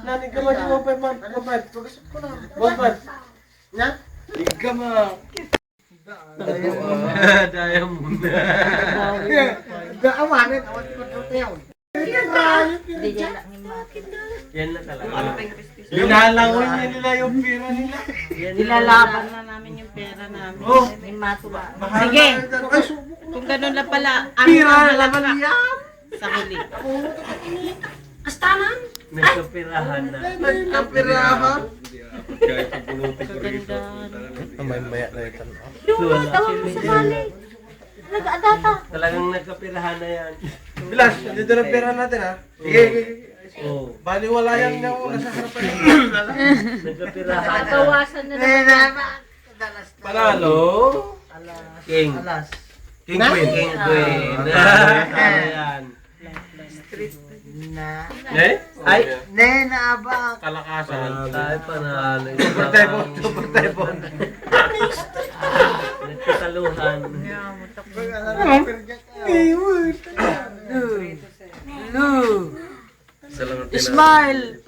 Nanig ka mo dyan, 1.5. Nya? Iga mo. Daya muna. Awanin, awan ko tayo. Yan na talaga. Binalangoy niya nila yung pera nila. Nilalaban na namin yung pera namin. Oh. May matuwa. Sige. Kung ganun lang pala, Pira laban yan. sa huli. Nagkapirahan na. Nagkapirahan. Kaganda. Maya na ito. Yung tawag mo sa mali. Nag-adata. Talagang nagkapirahan na yan. Bilas, dito na pera natin ha. Sige. Oh. Baliwala yan nga una sa harapan niya. Nagkapirahan. Bawasan na naman. Panalo. King. King Queen. King Queen. Ayan. Eh? Ay? Naabang. Kalakasan. Ay, panalo. Super typhoon. Nagkataluhan. Smile!